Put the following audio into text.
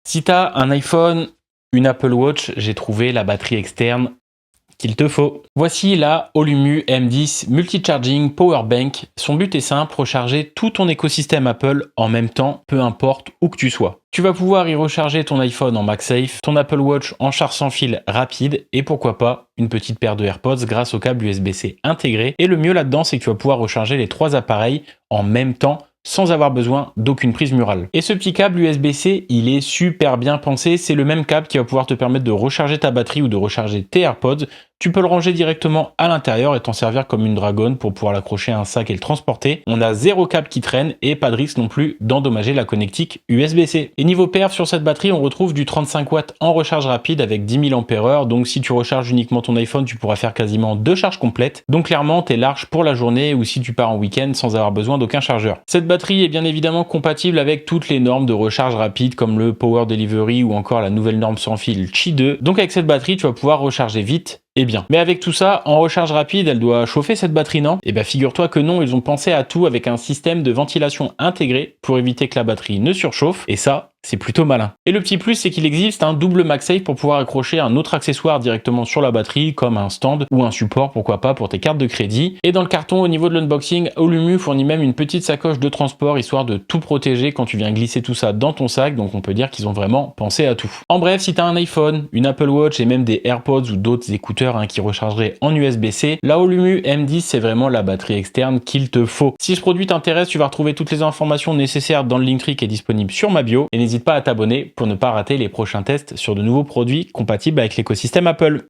Si tu as un iPhone, une Apple Watch, j'ai trouvé la batterie externe qu'il te faut. Voici la Olumu M10 Multi-Charging Power Bank. Son but est simple, recharger tout ton écosystème Apple en même temps, peu importe où que tu sois. Tu vas pouvoir y recharger ton iPhone en MagSafe, ton Apple Watch en charge sans fil rapide et pourquoi pas une petite paire de AirPods grâce au câble USB-C intégré. Et le mieux là-dedans, c'est que tu vas pouvoir recharger les 3 appareils en même temps sans avoir besoin d'aucune prise murale. Et ce petit câble USB-C, il est super bien pensé. C'est le même câble qui va pouvoir te permettre de recharger ta batterie ou de recharger tes AirPods. Tu peux le ranger directement à l'intérieur et t'en servir comme une dragonne pour pouvoir l'accrocher à un sac et le transporter. On a 0 câble qui traîne et pas de risque non plus d'endommager la connectique USB-C. Et niveau perf sur cette batterie, on retrouve du 35 watts en recharge rapide avec 10 000 ampères. Donc si tu recharges uniquement ton iPhone, tu pourras faire quasiment 2 charges complètes. Donc clairement, t'es large pour la journée ou si tu pars en week-end sans avoir besoin d'aucun chargeur. Cette batterie est bien évidemment compatible avec toutes les normes de recharge rapide comme le Power Delivery ou encore la nouvelle norme sans fil Qi 2. Donc avec cette batterie, tu vas pouvoir recharger vite et bien. Mais avec tout ça, en recharge rapide, elle doit chauffer cette batterie, non? Eh bien, figure-toi que non, ils ont pensé à tout avec un système de ventilation intégré pour éviter que la batterie ne surchauffe. Et ça, c'est plutôt malin. Et le petit plus, c'est qu'il existe un double MagSafe pour pouvoir accrocher un autre accessoire directement sur la batterie, comme un stand ou un support, pourquoi pas, pour tes cartes de crédit. Et dans le carton, au niveau de l'unboxing, Olumu fournit même une petite sacoche de transport, histoire de tout protéger quand tu viens glisser tout ça dans ton sac. Donc on peut dire qu'ils ont vraiment pensé à tout. En bref, si tu as un iPhone, une Apple Watch et même des AirPods ou d'autres écouteurs qui rechargeraient en USB-C, la Olumu M10, c'est vraiment la batterie externe qu'il te faut. Si ce produit t'intéresse, tu vas retrouver toutes les informations nécessaires dans le Linktree qui est disponible sur ma bio. Et n'hésite pas à t'abonner pour ne pas rater les prochains tests sur de nouveaux produits compatibles avec l'écosystème Apple.